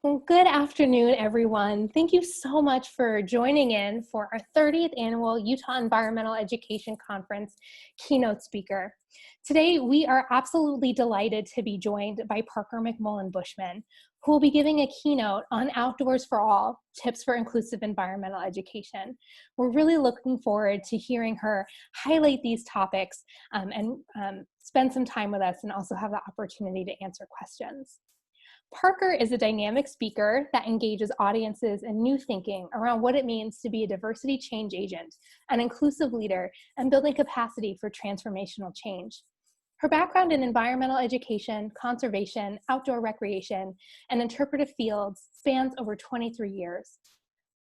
Well, good afternoon, everyone. Thank you so much for joining in for our 30th annual Utah Environmental Education Conference keynote speaker. Today, we are absolutely delighted to be joined by Parker McMullen Bushman, who will be giving a keynote on Outdoors for All, Tips for Inclusive Environmental Education. We're really looking forward to hearing her highlight these topics and spend some time with us and also have the opportunity to answer questions. Parker is a dynamic speaker that engages audiences in new thinking around what it means to be a diversity change agent, an inclusive leader, and building capacity for transformational change. Her background in environmental education, conservation, outdoor recreation, and interpretive fields spans over 23 years.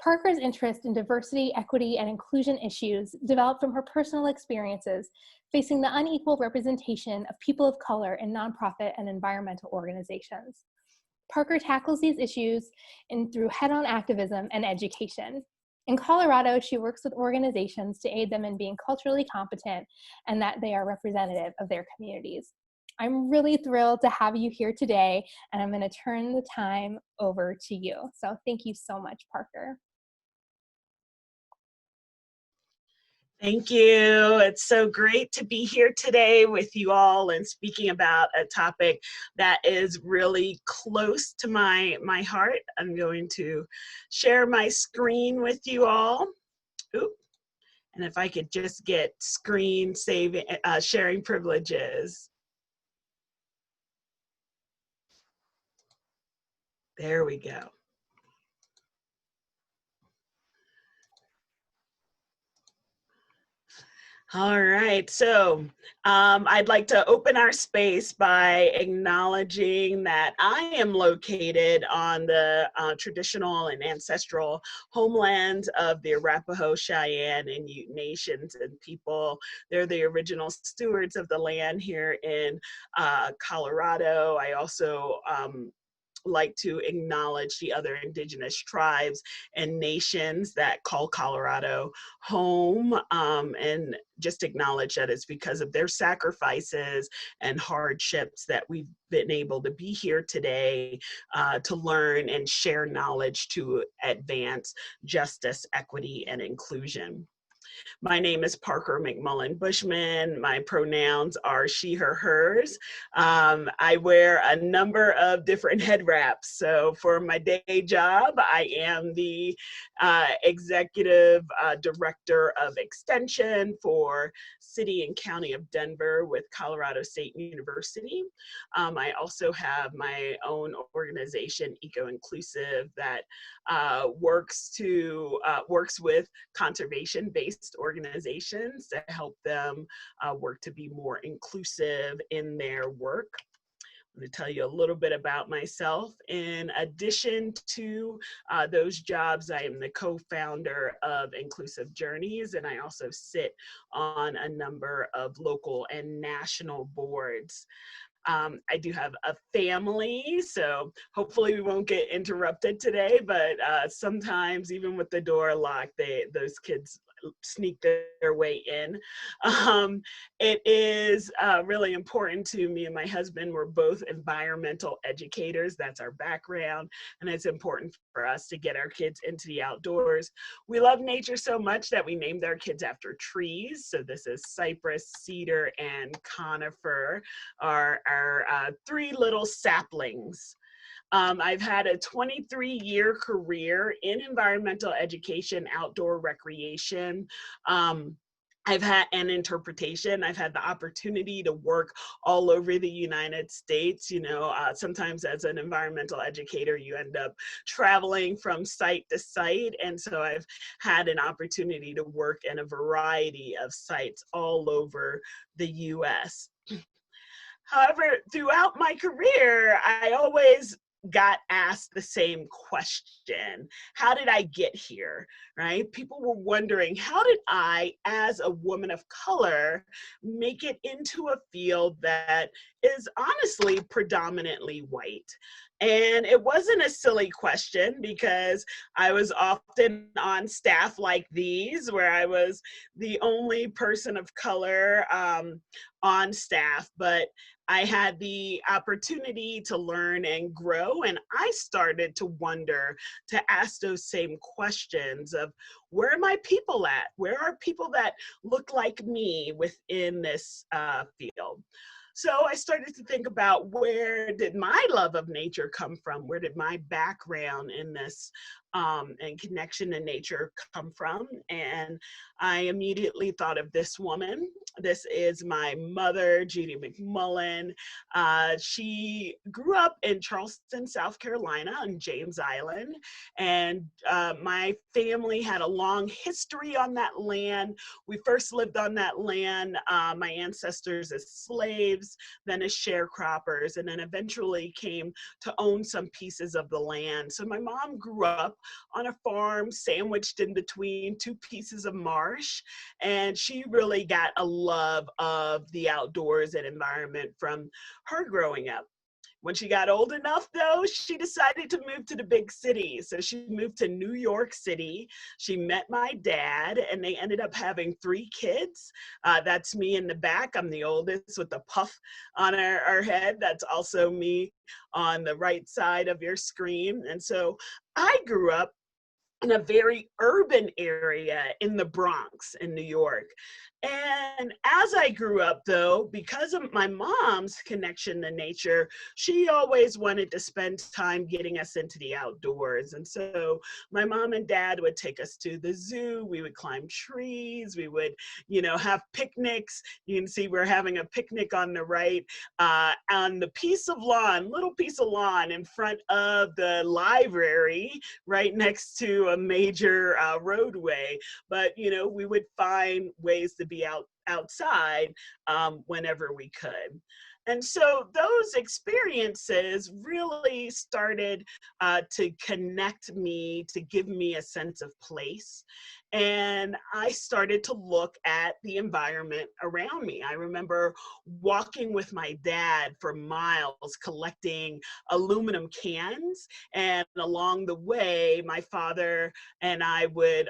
Parker's interest in diversity, equity, and inclusion issues developed from her personal experiences facing the unequal representation of people of color in nonprofit and environmental organizations. Parker tackles these issues through head-on activism and education. In Colorado, she works with organizations to aid them in being culturally competent and that they are representative of their communities. I'm really thrilled to have you here today, and I'm going to turn the time over to you. So thank you so much, Parker. Thank you. It's so great to be here today with you all and speaking about a topic that is really close to my heart. I'm going to share my screen with you all. Oop. And if I could just get screen sharing privileges. There we go. All right, so I'd like to open our space by acknowledging that I am located on the traditional and ancestral homelands of the Arapaho, Cheyenne, and Ute nations and people. They're the original stewards of the land here in Colorado. I also like to acknowledge the other indigenous tribes and nations that call Colorado home, and just acknowledge that it's because of their sacrifices and hardships that we've been able to be here today to learn and share knowledge to advance justice, equity, and inclusion. My name is Parker McMullen Bushman. My pronouns are she, her, hers. I wear a number of different head wraps. So for my day job, I am the executive director of extension for City and County of Denver with Colorado State University. I also have my own organization, Eco Inclusive, that works with conservation-based organizations to help them work to be more inclusive in their work. I'm going to tell you a little bit about myself. In addition to those jobs, I am the co-founder of Inclusive Journeys, and I also sit on a number of local and national boards. I do have a family, so hopefully we won't get interrupted today, but sometimes even with the door locked, those kids sneak their way in. It is really important to me and my husband. We're both environmental educators. That's our background, and it's important for us to get our kids into the outdoors. We love nature so much that we named our kids after trees. So this is cypress, cedar, and conifer, our three little saplings. I've had a 23-year career in environmental education, outdoor recreation. I've had an interpretation. I've had the opportunity to work all over the United States. You know, sometimes as an environmental educator, you end up traveling from site to site. And so I've had an opportunity to work in a variety of sites all over the US. However, throughout my career, I always got asked the same question. How did I get here, right? People were wondering, how did I, as a woman of color, make it into a field that is honestly predominantly white? And it wasn't a silly question, because I was often on staff like these, where I was the only person of color on staff. But I had the opportunity to learn and grow, and I started to wonder, to ask those same questions of, where are my people at? Where are people that look like me within this field? So I started to think about, where did my love of nature come from? Where did my background in this and connection to nature come from? And I immediately thought of this woman. This is my mother, Judy McMullen. She grew up in Charleston, South Carolina, on James Island. And my family had a long history on that land. We first lived on that land, my ancestors as slaves, then as sharecroppers, and then eventually came to own some pieces of the land. So my mom grew up on a farm sandwiched in between two pieces of marsh, and she really got a love of the outdoors and environment from her growing up. When she got old enough, though, she decided to move to the big city. So she moved to New York City. She met my dad, and they ended up having 3 kids. That's me in the back. I'm the oldest with the puff on our head. That's also me on the right side of your screen. And so I grew up in a very urban area in the Bronx in New York. And as I grew up, though, because of my mom's connection to nature, she always wanted to spend time getting us into the outdoors. And so my mom and dad would take us to the zoo. We would climb trees. We would, have picnics. You can see we're having a picnic on the right, on the little piece of lawn in front of the library, right next to a major roadway. But, we would find ways to be outside whenever we could. And so those experiences really started to connect me, to give me a sense of place. And I started to look at the environment around me. I remember walking with my dad for miles, collecting aluminum cans. And along the way, my father and I would,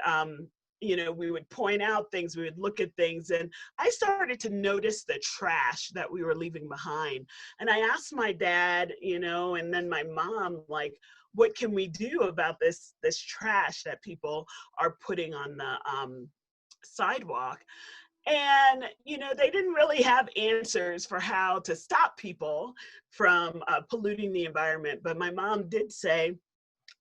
we would point out things, we would look at things, and I started to notice the trash that we were leaving behind. And I asked my dad, and then my mom, like, what can we do about this trash that people are putting on the sidewalk? And, they didn't really have answers for how to stop people from polluting the environment. But my mom did say,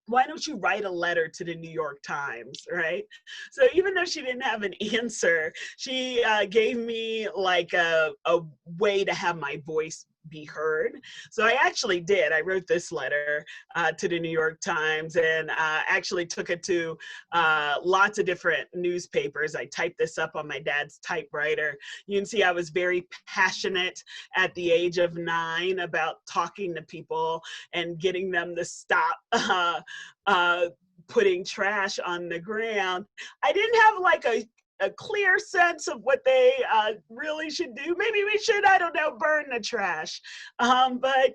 why don't you write a letter to the New York Times, right? So even though she didn't have an answer, she gave me like a way to have my voice be heard. So I actually did. I wrote this letter to the New York Times, and actually took it to lots of different newspapers. I typed this up on my dad's typewriter. You can see I was very passionate at the age of 9 about talking to people and getting them to stop putting trash on the ground. I didn't have like a clear sense of what they really should do. Maybe we should, I don't know, burn the trash. But,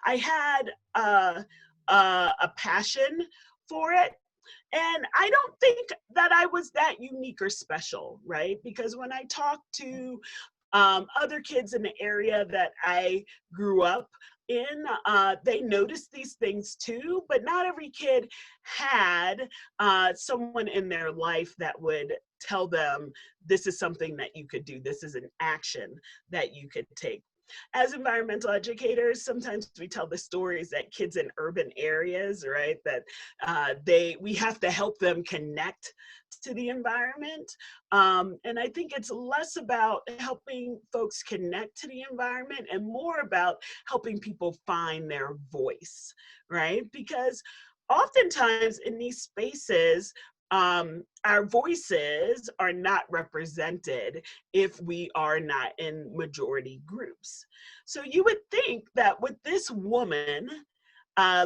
I had a passion for it. And I don't think that I was that unique or special, right? Because when I talk to other kids in the area that I grew up in, they noticed these things too, but not every kid had someone in their life that would tell them, this is something that you could do, this is an action that you could take. As environmental educators, sometimes we tell the stories that kids in urban areas, right, that we have to help them connect to the environment. And I think it's less about helping folks connect to the environment and more about helping people find their voice, right? Because oftentimes in these spaces, our voices are not represented if we are not in majority groups. So you would think that with this woman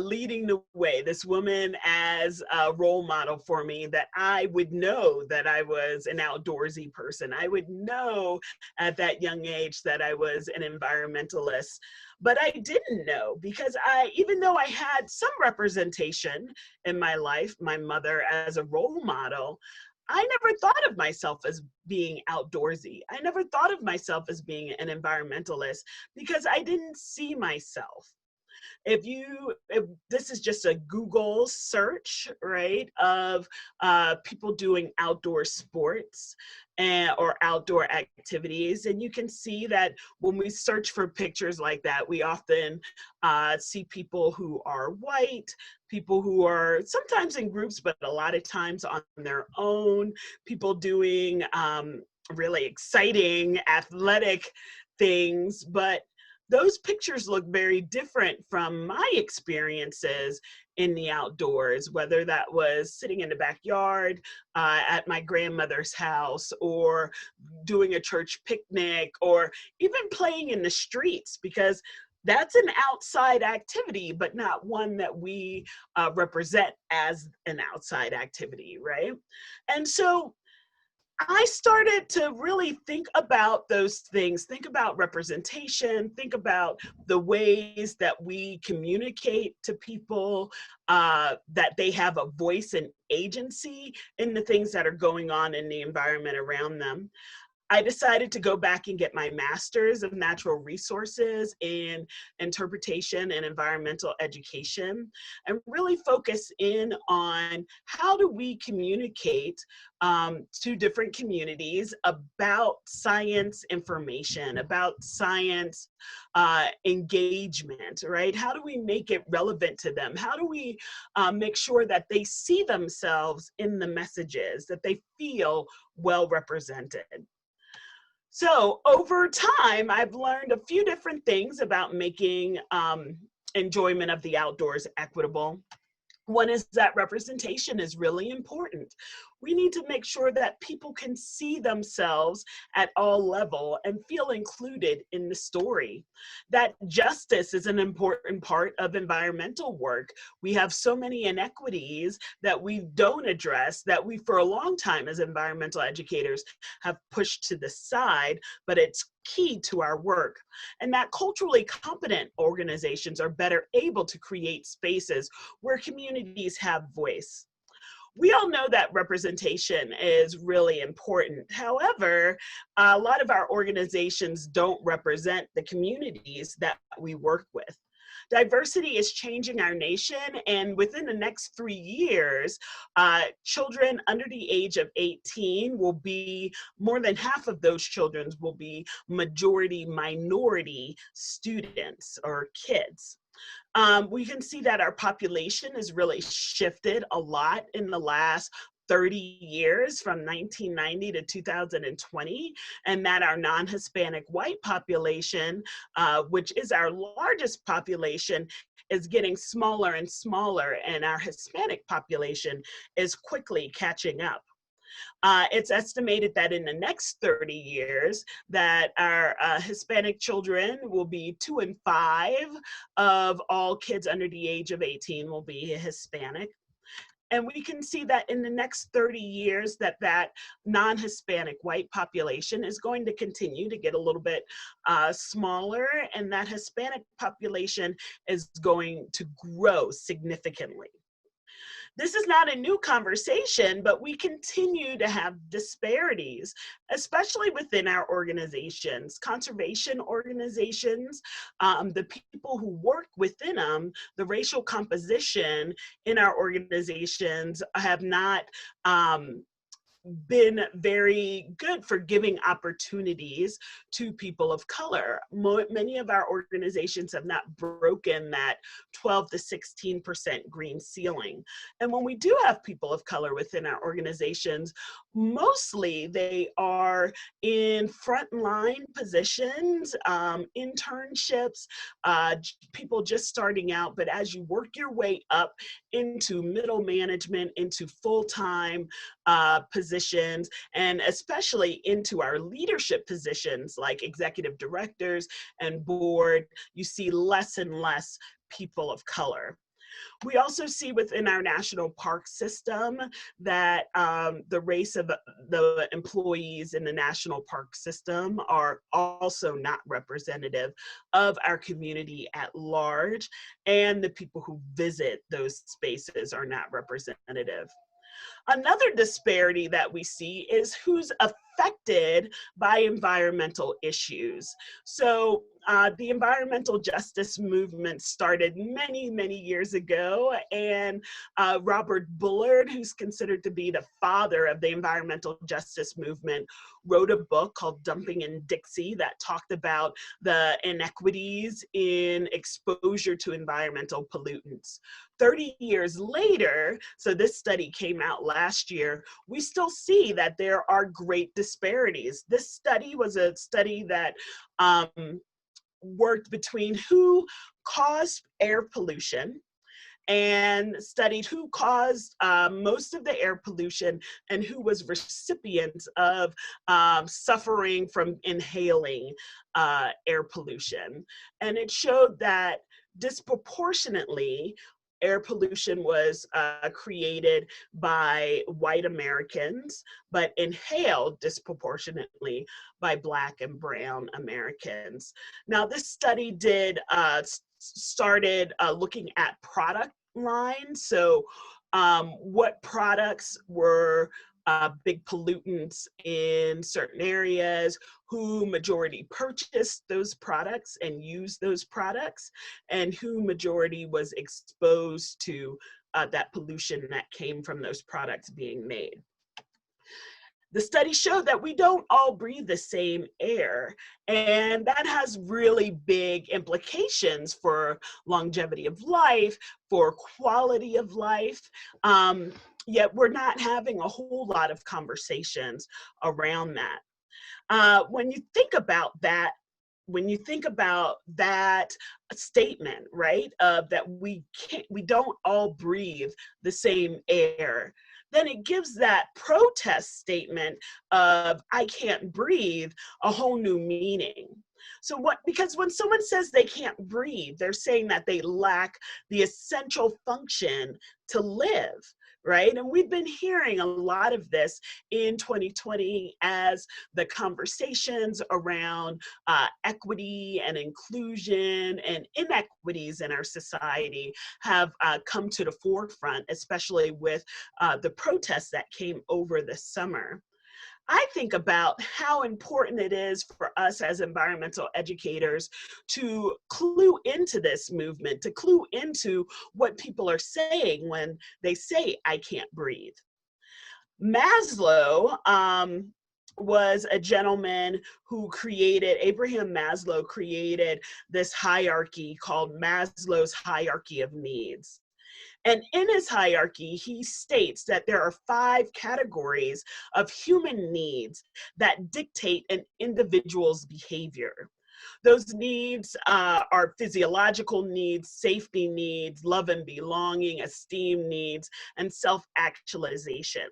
leading the way, this woman as a role model for me, that I would know that I was an outdoorsy person. I would know at that young age that I was an environmentalist. But I didn't know, because even though I had some representation in my life, my mother as a role model, I never thought of myself as being outdoorsy. I never thought of myself as being an environmentalist because I didn't see myself. If this is just a Google search, right, of people doing outdoor sports or outdoor activities, and you can see that when we search for pictures like that, we often see people who are white, people who are sometimes in groups, but a lot of times on their own, people doing really exciting athletic things, but those pictures look very different from my experiences in the outdoors, whether that was sitting in the backyard at my grandmother's house, or doing a church picnic, or even playing in the streets, because that's an outside activity, but not one that we represent as an outside activity, right? And so I started to really think about those things, think about representation, think about the ways that we communicate to people, that they have a voice and agency in the things that are going on in the environment around them. I decided to go back and get my master's of natural resources in interpretation and environmental education, and really focus in on how do we communicate to different communities about science information, about science engagement, right? How do we make it relevant to them? How do we make sure that they see themselves in the messages, that they feel well represented? So over time, I've learned a few different things about making enjoyment of the outdoors equitable. One is that representation is really important. We need to make sure that people can see themselves at all levels and feel included in the story. That justice is an important part of environmental work. We have so many inequities that we don't address, that we for a long time as environmental educators have pushed to the side, but it's key to our work. And that culturally competent organizations are better able to create spaces where communities have voice. We all know that representation is really important. However, a lot of our organizations don't represent the communities that we work with. Diversity is changing our nation, and within the next 3 years, children under the age of 18 will be, more than half of those children will be majority minority students or kids. We can see that our population has really shifted a lot in the last 30 years, from 1990 to 2020, and that our non-Hispanic white population, which is our largest population, is getting smaller and smaller, and our Hispanic population is quickly catching up. It's estimated that in the next 30 years that our Hispanic children will be 2 in 5 of all kids under the age of 18 will be Hispanic. And we can see that in the next 30 years that non-Hispanic white population is going to continue to get a little bit smaller, and that Hispanic population is going to grow significantly. This is not a new conversation, but we continue to have disparities, especially within our organizations, conservation organizations, the people who work within them, the racial composition in our organizations have not been very good for giving opportunities to people of color. Many of our organizations have not broken that 12 to 16% green ceiling. And when we do have people of color within our organizations, mostly they are in frontline positions, internships, people just starting out. But as you work your way up into middle management, into full-time positions, and especially into our leadership positions like executive directors and board, you see less and less people of color. We also see within our national park system that the race of the employees in the national park system are also not representative of our community at large, and the people who visit those spaces are not representative. Another disparity that we see is who's affected by environmental issues. So the environmental justice movement started many, many years ago, and Robert Bullard, who's considered to be the father of the environmental justice movement, wrote a book called Dumping in Dixie that talked about the inequities in exposure to environmental pollutants. 30 years later, so this study came out last year, we still see that there are great disparities. This study was a study that worked between who caused air pollution and studied who caused most of the air pollution and who was recipients of suffering from inhaling air pollution. And it showed that disproportionately, air pollution was created by white Americans, but inhaled disproportionately by Black and brown Americans. Now, this study started looking at product lines. So what products were big pollutants in certain areas, who majority purchased those products and used those products, and who majority was exposed to that pollution that came from those products being made. The study showed that we don't all breathe the same air, and that has really big implications for longevity of life, for quality of life, yet we're not having a whole lot of conversations around that. When you think about that, statement, right, that we don't all breathe the same air, then it gives that protest statement of "I can't breathe" a whole new meaning. So because when someone says they can't breathe, they're saying that they lack the essential function to live, right? And we've been hearing a lot of this in 2020 as the conversations around equity and inclusion and inequities in our society have come to the forefront, especially with the protests that came over this summer. I think about how important it is for us as environmental educators to clue into this movement, to clue into what people are saying when they say, "I can't breathe." Maslow was a gentleman who Abraham Maslow created this hierarchy called Maslow's hierarchy of needs. And in his hierarchy, he states that there are 5 categories of human needs that dictate an individual's behavior. Those needs are physiological needs, safety needs, love and belonging, esteem needs, and self-actualization.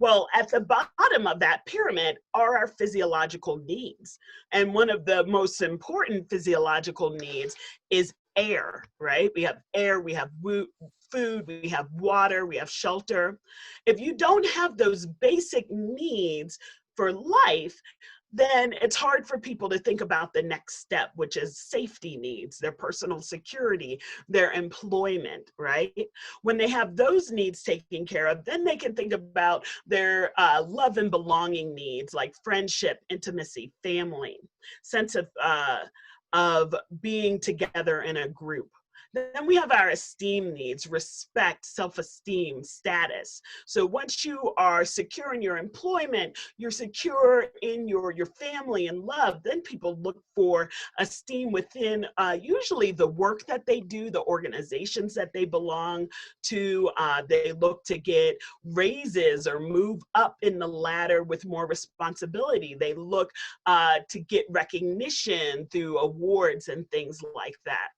Well, at the bottom of that pyramid are our physiological needs. And one of the most important physiological needs is air, right? We have air, we have food, we have water, we have shelter. If you don't have those basic needs for life, then it's hard for people to think about the next step, which is safety needs, their personal security, their employment, right? When they have those needs taken care of, then they can think about their love and belonging needs, like friendship, intimacy, family, sense of being together in a group. Then we have our esteem needs, respect, self-esteem, status. So once you are secure in your employment, you're secure in your family and love, then people look for esteem within usually the work that they do, the organizations that they belong to. They look to get raises or move up in the ladder with more responsibility. They look to get recognition through awards and things like that.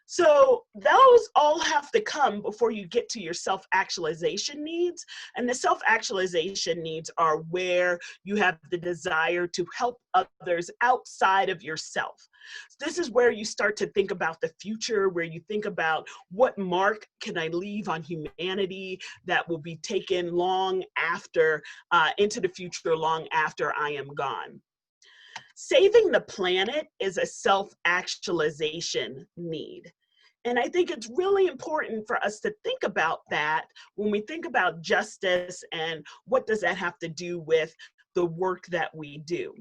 So those all have to come before you get to your self-actualization needs. And the self-actualization needs are where you have the desire to help others outside of yourself. This is where you start to think about the future, where you think about what mark can I leave on humanity that will be taken long after, into the future, long after I am gone. Saving the planet is a self-actualization need. And I think it's really important for us to think about that when we think about justice and what does that have to do with the work that we do.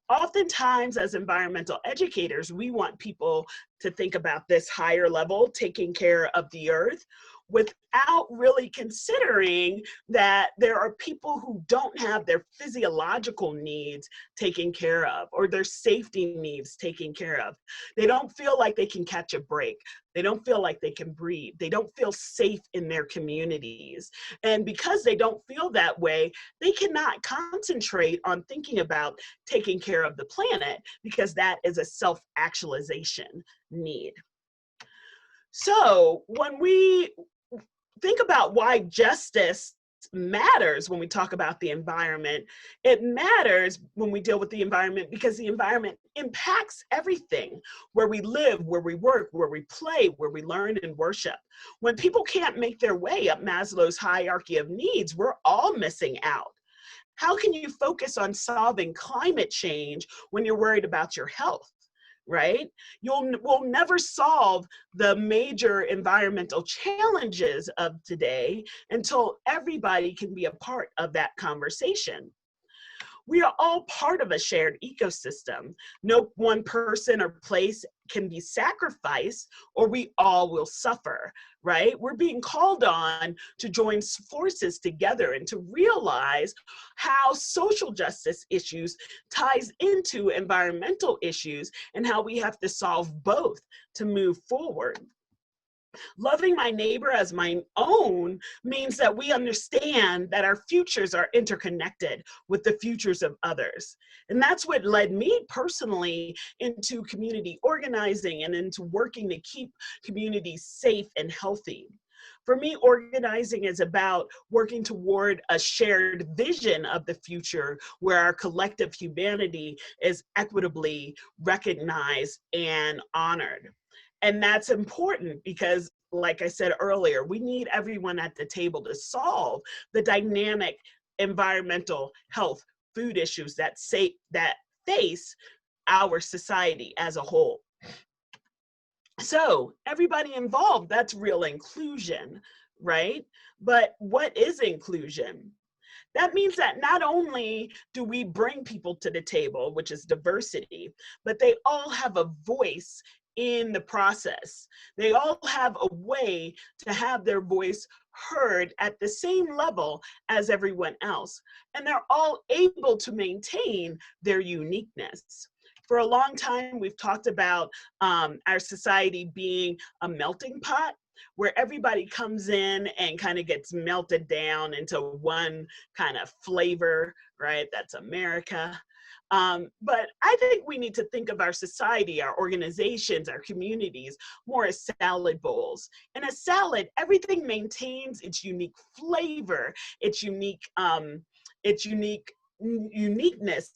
Oftentimes, as environmental educators, we want people to think about this higher level, taking care of the earth, without really considering that there are people who don't have their physiological needs taken care of or their safety needs taken care of. They don't feel like they can catch a break. They don't feel like they can breathe. They don't feel safe in their communities. And because they don't feel that way, they cannot concentrate on thinking about taking care of the planet because that is a self-actualization need. So when we think about why justice matters when we talk about the environment, it matters when we deal with the environment because the environment impacts everything: where we live, where we work, where we play, where we learn and worship. When people can't make their way up Maslow's hierarchy of needs, we're all missing out. How can you focus on solving climate change when you're worried about your health? Right? We'll never solve the major environmental challenges of today until everybody can be a part of that conversation. We are all part of a shared ecosystem. No one person or place can be sacrificed or we all will suffer, right? We're being called on to join forces together and to realize how social justice issues ties into environmental issues and how we have to solve both to move forward. Loving my neighbor as my own means that we understand that our futures are interconnected with the futures of others. And that's what led me personally into community organizing and into working to keep communities safe and healthy. For me, organizing is about working toward a shared vision of the future where our collective humanity is equitably recognized and honored. And that's important because, like I said earlier, we need everyone at the table to solve the dynamic environmental health food issues that face our society as a whole. So everybody involved, that's real inclusion, right? But what is inclusion? That means that not only do we bring people to the table, which is diversity, but they all have a voice in the process. They all have a way to have their voice heard at the same level as everyone else. And they're all able to maintain their uniqueness. For a long time, we've talked about our society being a melting pot, where everybody comes in and kind of gets melted down into one kind of flavor, right? That's America. But I think we need to think of our society, our organizations, our communities more as salad bowls. In a salad, everything maintains its unique flavor, its uniqueness,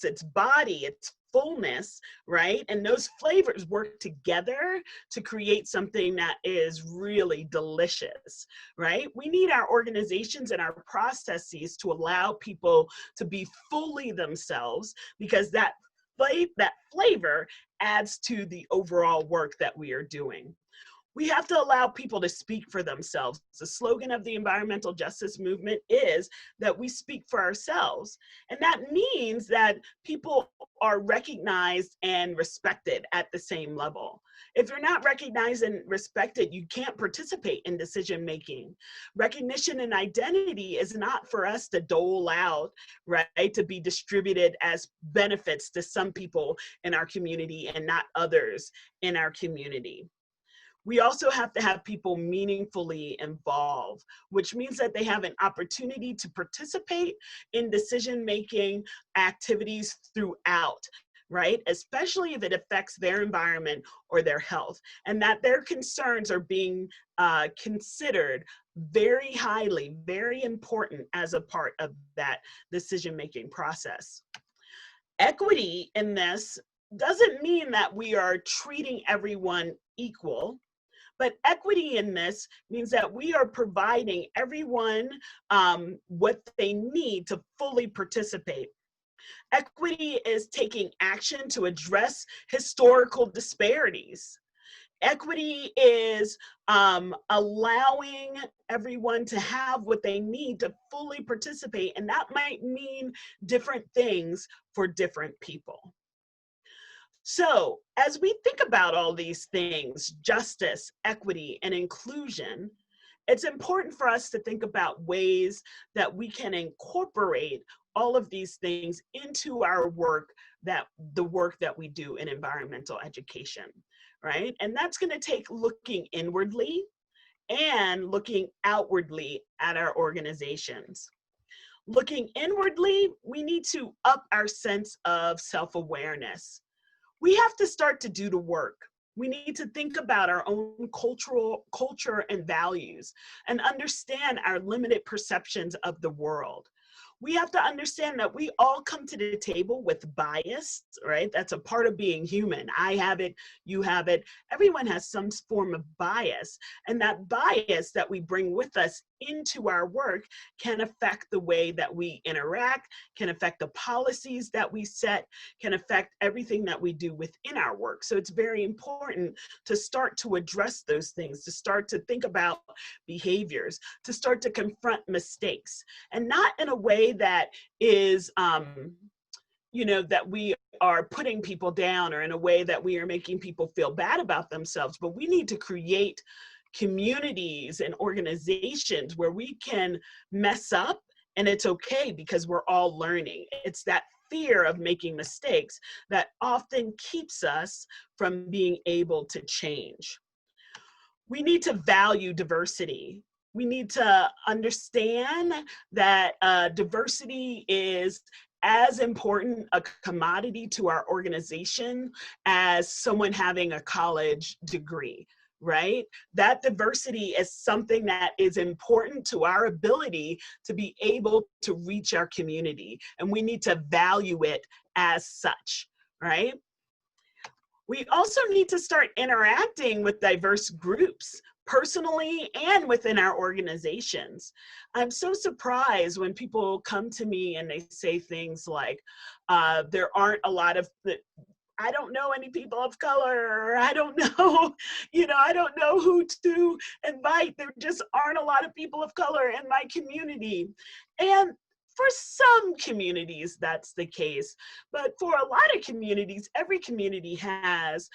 its body, its fullness, right? And those flavors work together to create something that is really delicious, right? We need our organizations and our processes to allow people to be fully themselves because that flavor adds to the overall work that we are doing. We have to allow people to speak for themselves. The slogan of the environmental justice movement is that we speak for ourselves. And that means that people are recognized and respected at the same level. If you're not recognized and respected, you can't participate in decision making. Recognition and identity is not for us to dole out, right, to be distributed as benefits to some people in our community and not others in our community. We also have to have people meaningfully involved, which means that they have an opportunity to participate in decision-making activities throughout, right? Especially if it affects their environment or their health, and that their concerns are being considered very highly, very important as a part of that decision-making process. Equity in this doesn't mean that we are treating everyone equal. But equity in this means that we are providing everyone what they need to fully participate. Equity is taking action to address historical disparities. Equity is allowing everyone to have what they need to fully participate, and that might mean different things for different people. So as we think about all these things, justice, equity, and inclusion, it's important for us to think about ways that we can incorporate all of these things into our work, the work that we do in environmental education, right? And that's going to take looking inwardly and looking outwardly at our organizations. Looking inwardly, we need to up our sense of self-awareness. We have to start to do the work. We need to think about our own culture and values and understand our limited perceptions of the world. We have to understand that we all come to the table with bias, right? That's a part of being human. I have it, you have it. Everyone has some form of bias. And that bias that we bring with us into our work can affect the way that we interact, can affect the policies that we set, can affect everything that we do within our work. So it's very important to start to address those things, to start to think about behaviors, to start to confront mistakes, and not in a way that is, that we are putting people down, or in a way that we are making people feel bad about themselves, but we need to create communities and organizations where we can mess up and it's okay because we're all learning. It's that fear of making mistakes that often keeps us from being able to change. We need to value diversity. We need to understand that diversity is as important a commodity to our organization as someone having a college degree, right? That diversity is something that is important to our ability to be able to reach our community, and we need to value it as such, right? We also need to start interacting with diverse groups, personally and within our organizations. I'm so surprised when people come to me and they say things like, there aren't a lot of, I don't know any people of color, or I don't know, I don't know who to invite. There just aren't a lot of people of color in my community. And for some communities, that's the case. But for a lot of communities, every community has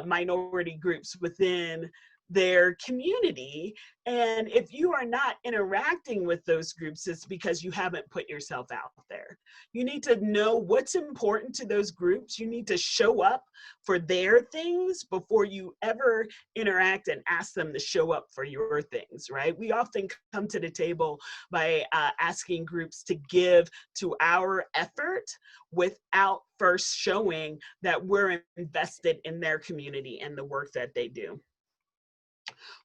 minority groups within their community. And if you are not interacting with those groups, it's because you haven't put yourself out there. You need to know what's important to those groups. You need to show up for their things before you ever interact and ask them to show up for your things, right? We often come to the table by asking groups to give to our effort without first showing that we're invested in their community and the work that they do.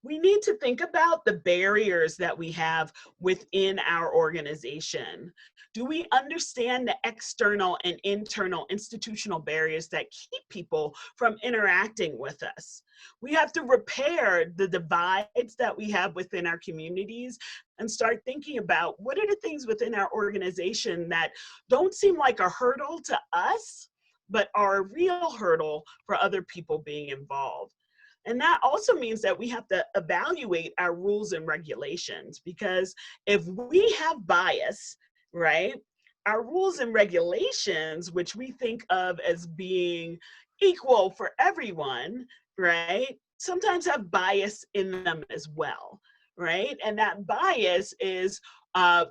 We need to think about the barriers that we have within our organization. Do we understand the external and internal institutional barriers that keep people from interacting with us? We have to repair the divides that we have within our communities and start thinking about what are the things within our organization that don't seem like a hurdle to us, but are a real hurdle for other people being involved. And that also means that we have to evaluate our rules and regulations, because if we have bias, right, our rules and regulations, which we think of as being equal for everyone, right, sometimes have bias in them as well, right? And that bias is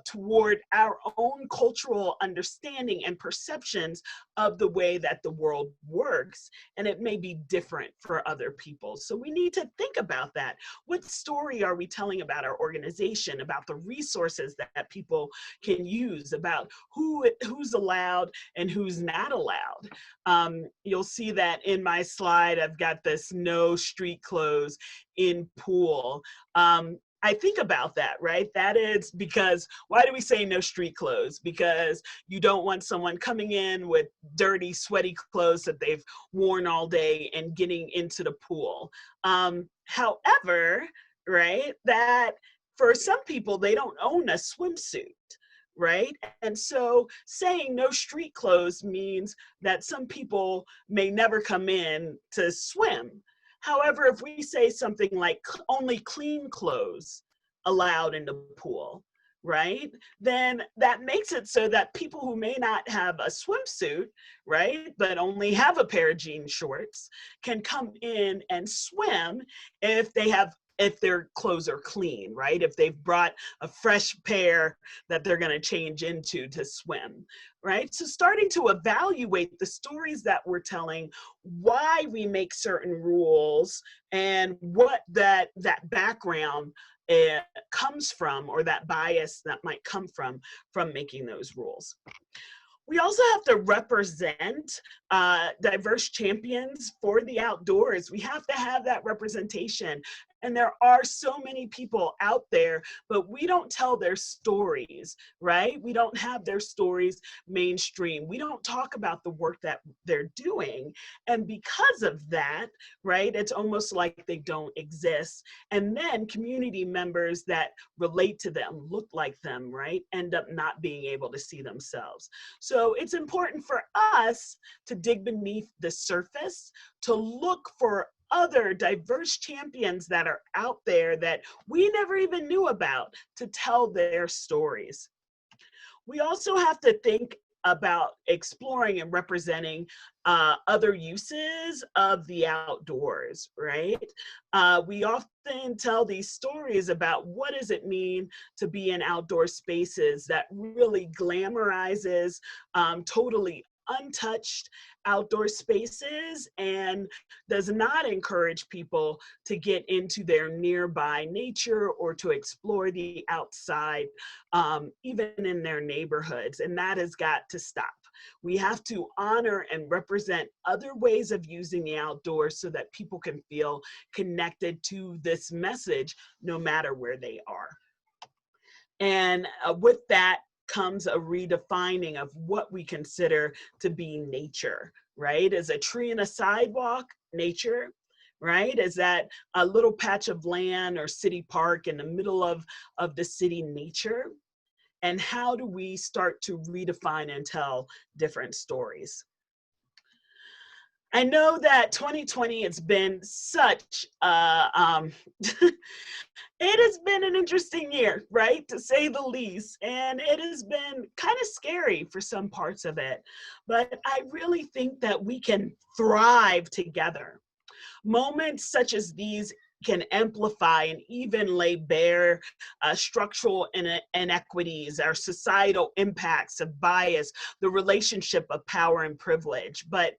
toward our own cultural understanding and perceptions of the way that the world works. And it may be different for other people. So we need to think about that. What story are we telling about our organization, about the resources that people can use, about who's allowed and who's not allowed? You'll see that in my slide, I've got this no street clothes in pool. I think about that, right? That is because, why do we say no street clothes? Because you don't want someone coming in with dirty, sweaty clothes that they've worn all day and getting into the pool. However, right, that for some people, they don't own a swimsuit, right? And so saying no street clothes means that some people may never come in to swim. However, if we say something like only clean clothes allowed in the pool, right, then that makes it so that people who may not have a swimsuit, right, but only have a pair of jean shorts can come in and swim if their clothes are clean, right? If they've brought a fresh pair that they're going to change into to swim, right? So starting to evaluate the stories that we're telling, why we make certain rules, and what that background comes from, or that bias that might come from making those rules. We also have to represent diverse champions for the outdoors. We have to have that representation. And there are so many people out there, but we don't tell their stories, right? We don't have their stories mainstream. We don't talk about the work that they're doing. And because of that, right, it's almost like they don't exist. And then community members that relate to them, look like them, right, end up not being able to see themselves. So it's important for us to dig beneath the surface, to look for other diverse champions that are out there that we never even knew about, to tell their stories. We also have to think about exploring and representing other uses of the outdoors, right? We often tell these stories about what does it mean to be in outdoor spaces that really glamorizes totally untouched outdoor spaces and does not encourage people to get into their nearby nature or to explore the outside, even in their neighborhoods. And that has got to stop. We have to honor and represent other ways of using the outdoors so that people can feel connected to this message no matter where they are. And with that comes a redefining of what we consider to be nature, right? Is a tree and a sidewalk nature? Right? Is that a little patch of land or city park in the middle of the city nature? And how do we start to redefine and tell different stories? I know that 2020 has been such it has been an interesting year, right, to say the least, and it has been kind of scary for some parts of it, but I really think that we can thrive together. Moments such as these can amplify and even lay bare structural inequities, our societal impacts of bias, the relationship of power and privilege. But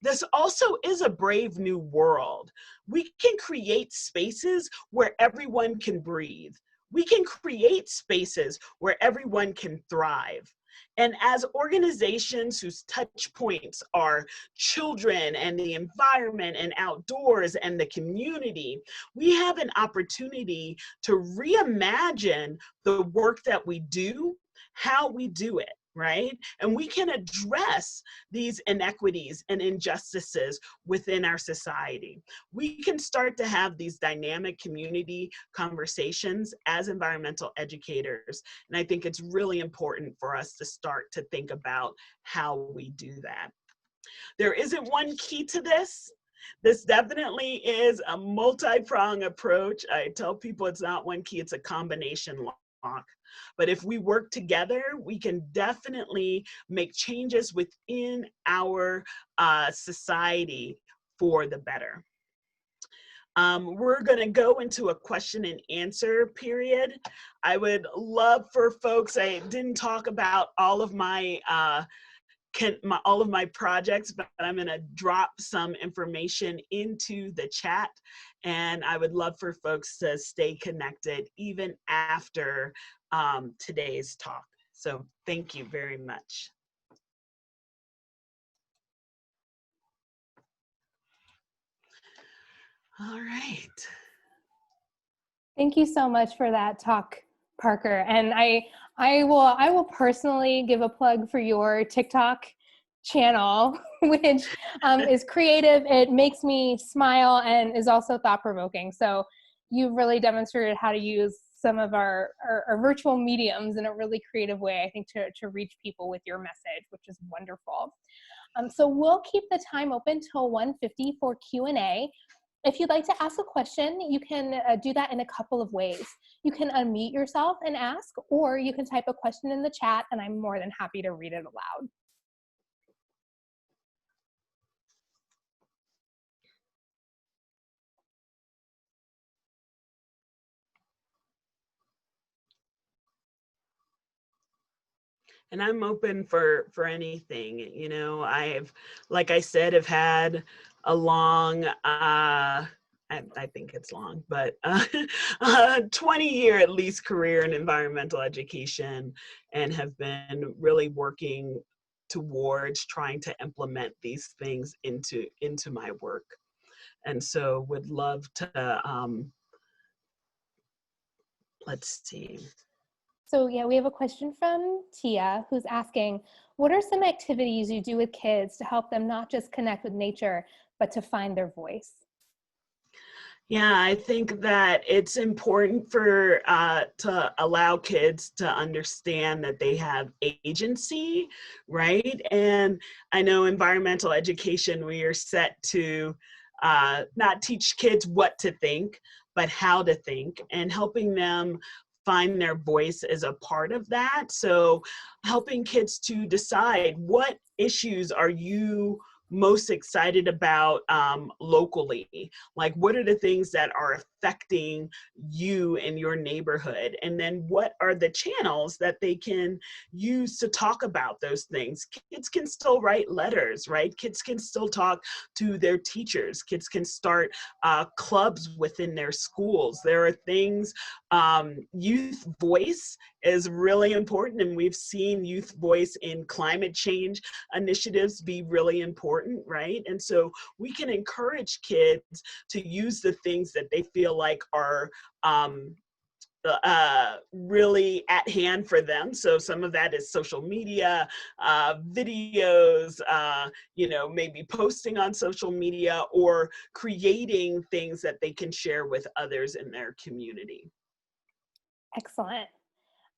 this also is a brave new world. We can create spaces where everyone can breathe. We can create spaces where everyone can thrive. And as organizations whose touch points are children and the environment and outdoors and the community, we have an opportunity to reimagine the work that we do, how we do it, right? And we can address these inequities and injustices within our society. We can start to have these dynamic community conversations as environmental educators. And I think it's really important for us to start to think about how we do that. There isn't one key to this. This definitely is a multi-pronged approach. I tell people it's not one key, it's a combination lock. But if we work together, we can definitely make changes within our society for the better. We're going to go into a question and answer period. I would love for folks, I didn't talk about all of my projects, but I'm going to drop some information into the chat, and I would love for folks to stay connected even after today's talk. So thank you very much. All right. Thank you so much for that talk, Parker. And I will personally give a plug for your TikTok channel, which is creative. It makes me smile and is also thought-provoking. So you've really demonstrated how to use some of our virtual mediums in a really creative way, I think, to reach people with your message, which is wonderful. So we'll keep the time open till 1:50 for Q&A. If you'd like to ask a question, you can do that in a couple of ways. You can unmute yourself and ask, or you can type a question in the chat, and I'm more than happy to read it aloud. And I'm open for anything. You know, like I said, have had a long, I think it's long, but 20-year at least career in environmental education, and have been really working towards trying to implement these things into my work. And so would love to, let's see. So yeah, we have a question from Tia, who's asking, what are some activities you do with kids to help them not just connect with nature, but to find their voice? Yeah, I think that it's important for to allow kids to understand that they have agency, right? And I know environmental education, we are set to not teach kids what to think, but how to think, and helping them find their voice is a part of that. So helping kids to decide, what issues are you most excited about locally? Like, what are the things that are affecting you in your neighborhood? And then what are the channels that they can use to talk about those things? Kids can still write letters, right? Kids can still talk to their teachers. Kids can start clubs within their schools. There are things, youth voice is really important, and we've seen youth voice in climate change initiatives be really important, right? And so we can encourage kids to use the things that they feel like are really at hand for them. So some of that is social media, videos, you know, maybe posting on social media, or creating things that they can share with others in their community. Excellent.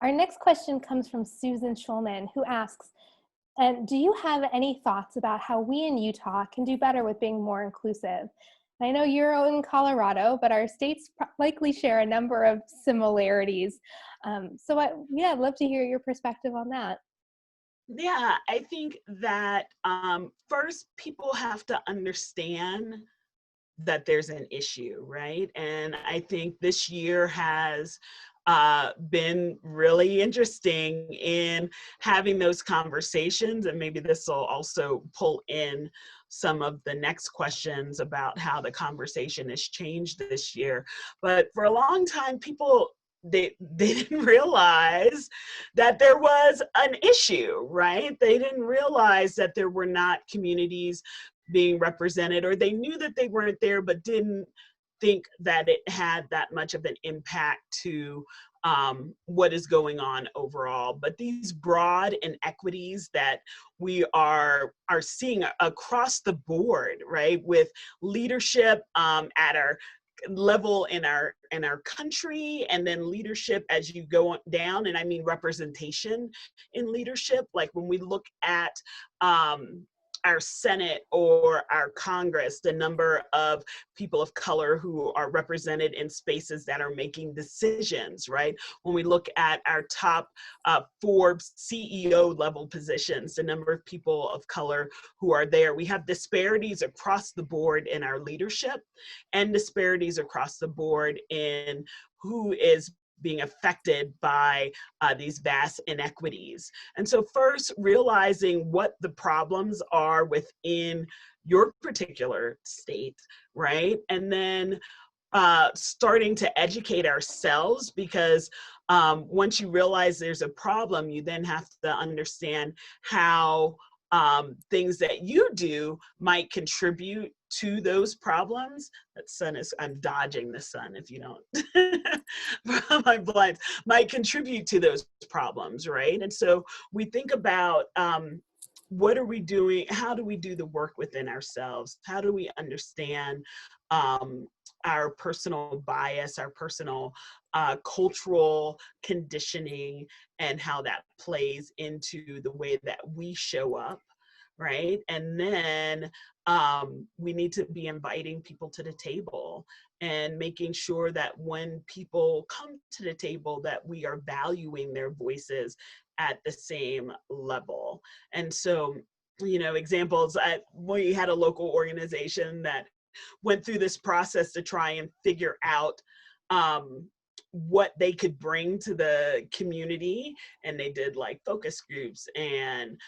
Our next question comes from Susan Schulman, who asks, and do you have any thoughts about how we in Utah can do better with being more inclusive? I know you're in Colorado, but our states likely share a number of similarities. Yeah, I'd love to hear your perspective on that. Yeah, I think that first, people have to understand that there's an issue, right? And I think this year has been really interesting in having those conversations, and maybe this will also pull in some of the next questions about how the conversation has changed this year. But for a long time, people, they didn't realize that there was an issue, right? They didn't realize that there were not communities being represented, or they knew that they weren't there, but didn't think that it had that much of an impact to what is going on overall. But these broad inequities that we are seeing across the board, right, with leadership at our level in our country, and then leadership as you go down, and I mean representation in leadership. Like when we look at our Senate or our Congress, the number of people of color who are represented in spaces that are making decisions, right? When we look at our top Forbes CEO level positions, the number of people of color who are there, we have disparities across the board in our leadership, and disparities across the board in who is being affected by these vast inequities. And so first, realizing what the problems are within your particular state, right? And then starting to educate ourselves, because once you realize there's a problem, you then have to understand how things that you do might contribute to those problems. That sun is, I'm dodging the sun if you don't, my blinds, might contribute to those problems, right? And so we think about what are we doing? How do we do the work within ourselves? How do we understand our personal bias, our personal cultural conditioning, and how that plays into the way that we show up, right? And then we need to be inviting people to the table and making sure that when people come to the table that we are valuing their voices at the same level. And so, you know, examples, we had a local organization that went through this process to try and figure out what they could bring to the community. And they did like focus groups and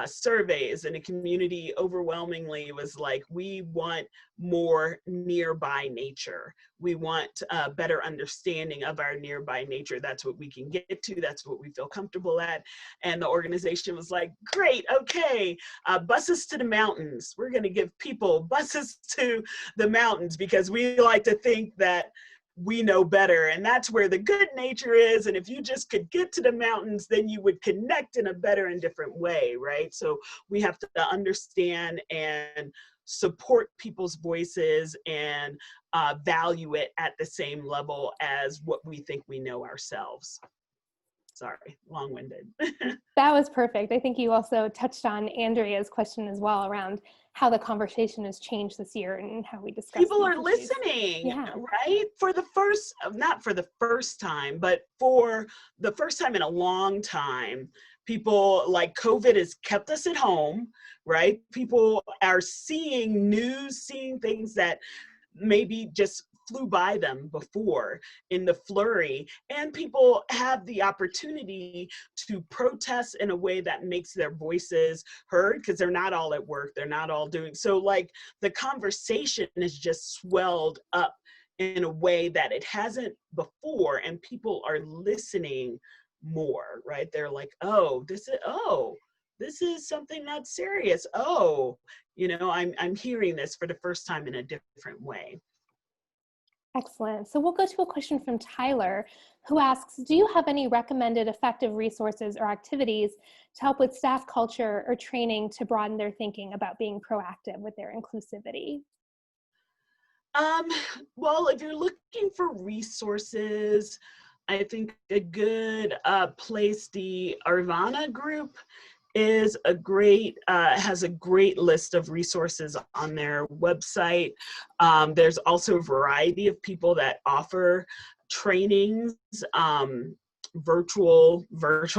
surveys, and the community overwhelmingly was like, we want more nearby nature. We want a better understanding of our nearby nature. That's what we can get to. That's what we feel comfortable at. And the organization was like, great, okay, buses to the mountains. We're going to give people buses to the mountains because we like to think that we know better, and that's where the good nature is. And if you just could get to the mountains, then you would connect in a better and different way, right? So we have to understand and support people's voices and value it at the same level as what we think we know ourselves. Sorry, long-winded. That was perfect. I think you also touched on Andrea's question as well around how the conversation has changed this year and how we discuss. People are listening, right? For the first, not for the first time, but for the first time in a long time, people, like, COVID has kept us at home, right? People are seeing news, seeing things that maybe just flew by them before in the flurry, and people have the opportunity to protest in a way that makes their voices heard because they're not all at work, they're not all doing so. Like, the conversation is just swelled up in a way that it hasn't before, and people are listening more, right? They're like, oh, this is something that's serious. Oh, you know, I'm hearing this for the first time in a different way. Excellent. So we'll go to a question from Tyler, who asks, do you have any recommended effective resources or activities to help with staff culture or training to broaden their thinking about being proactive with their inclusivity? Well, if you're looking for resources, I think a good place, the Arvana group is a great, has a great list of resources on their website. There's also a variety of people that offer trainings, virtual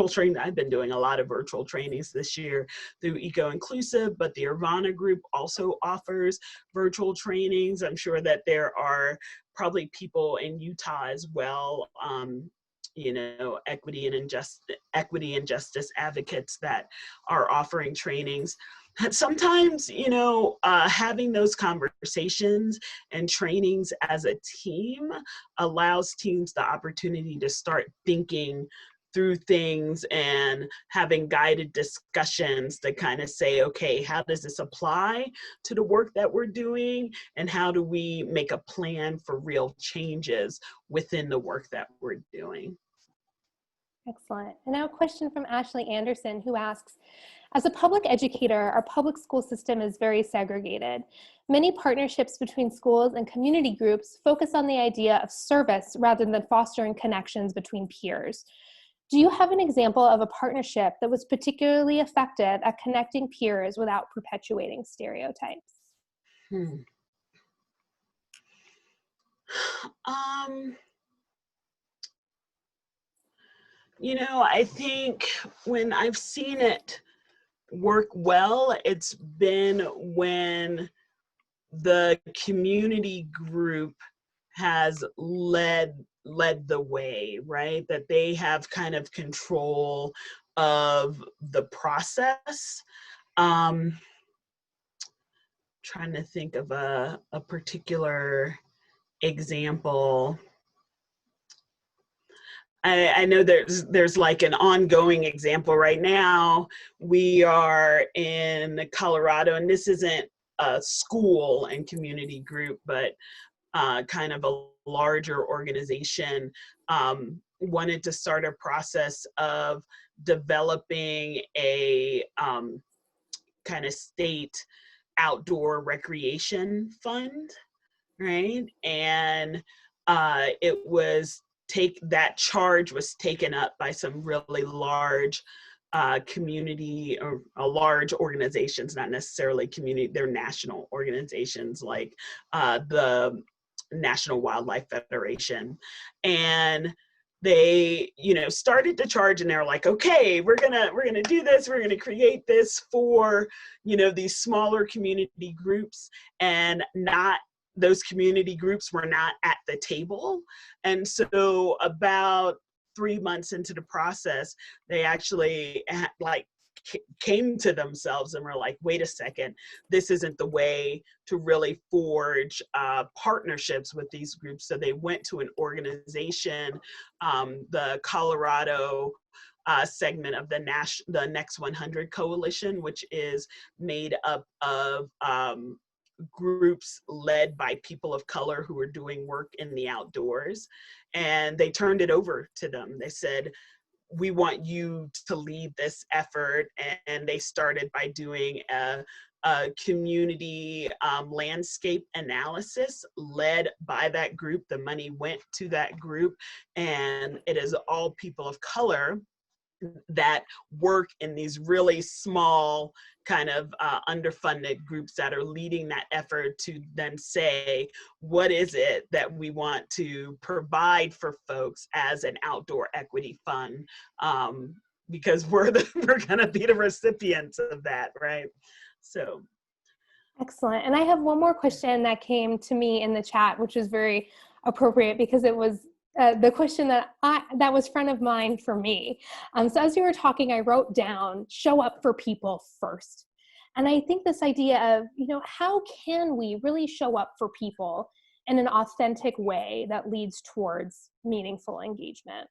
training. I've been doing a lot of virtual trainings this year through Eco-Inclusive, but the Irvana group also offers virtual trainings. I'm sure that there are probably people in Utah as well, you know, equity and justice advocates that are offering trainings. Sometimes, you know, having those conversations and trainings as a team allows teams the opportunity to start thinking through things and having guided discussions to kind of say, okay, how does this apply to the work that we're doing? And how do we make a plan for real changes within the work that we're doing? Excellent. And now a question from Ashley Anderson, who asks, as a public educator, our public school system is very segregated. Many partnerships between schools and community groups focus on the idea of service rather than fostering connections between peers. Do you have an example of a partnership that was particularly effective at connecting peers without perpetuating stereotypes? You know, I think when I've seen it work well, it's been when the community group has led the way, right? That they have kind of control of the process. Trying to think of a particular example. I know there's like an ongoing example right now. We are in Colorado, and this isn't a school and community group, but kind of a larger organization wanted to start a process of developing a kind of state outdoor recreation fund, right? And that charge was taken up by some really large community or large organizations, not necessarily community, they're national organizations like the National Wildlife Federation. And they, you know, started to charge, and they're like, okay, we're gonna do this, we're gonna create this for, you know, these smaller community groups, and not, those community groups were not at the table. And so about 3 months into the process, they actually like came to themselves and were like, wait a second, this isn't the way to really forge partnerships with these groups. So they went to an organization, the Colorado segment of the Next 100 Coalition, which is made up of groups led by people of color who are doing work in the outdoors. And they turned it over to them. They said, we want you to lead this effort. And they started by doing a community landscape analysis led by that group. The money went to that group, and it is all people of color that work in these really small kind of underfunded groups that are leading that effort to then say, what is it that we want to provide for folks as an outdoor equity fund? Because we're gonna be the recipients of that, right? So. Excellent. And I have one more question that came to me in the chat, which is very appropriate because it was the question that was front of mind for me. So as you were talking, I wrote down, show up for people first. And I think this idea of, you know, how can we really show up for people in an authentic way that leads towards meaningful engagement?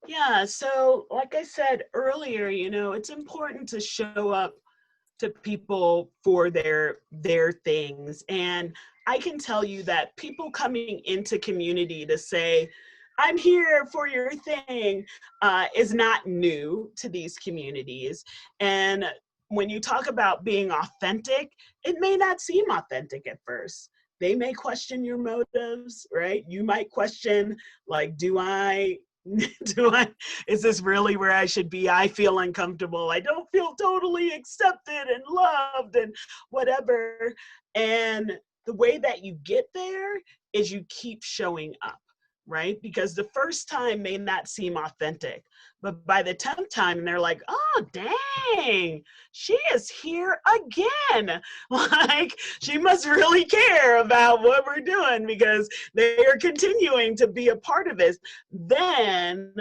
Yeah, so like I said earlier, you know, it's important to show up to people for their things. And I can tell you that people coming into community to say, I'm here for your thing, is not new to these communities. And when you talk about being authentic, it may not seem authentic at first. They may question your motives, right? You might question, like, is this really where I should be? I feel uncomfortable. I don't feel totally accepted and loved and whatever. And the way that you get there is you keep showing up, right? Because the first time may not seem authentic, but by the 10th time, they're like, oh, dang, she is here again. Like, she must really care about what we're doing because they are continuing to be a part of this. Then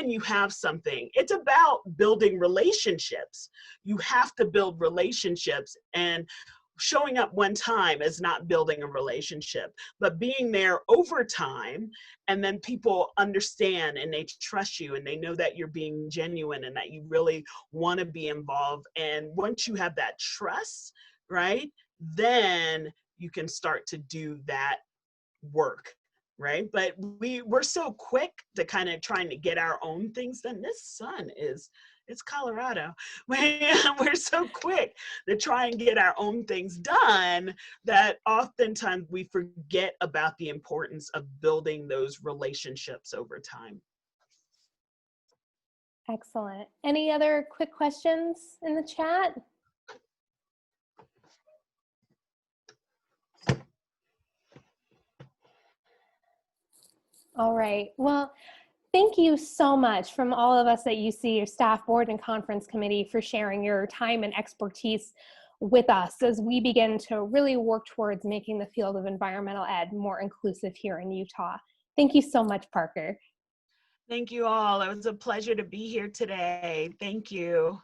you have something. It's about building relationships. You have to build relationships, and showing up one time is not building a relationship, but being there over time, and then people understand and they trust you and they know that you're being genuine and that you really want to be involved. And once you have that trust, right, then you can start to do that work, right? But we're so quick to kind of trying to get our own things done. This sun it's Colorado. We're so quick to try and get our own things done that oftentimes we forget about the importance of building those relationships over time. Excellent. Any other quick questions in the chat? All right. Well, thank you so much from all of us at UC, your staff, board, and conference committee for sharing your time and expertise with us as we begin to really work towards making the field of environmental ed more inclusive here in Utah. Thank you so much, Parker. Thank you all. It was a pleasure to be here today. Thank you.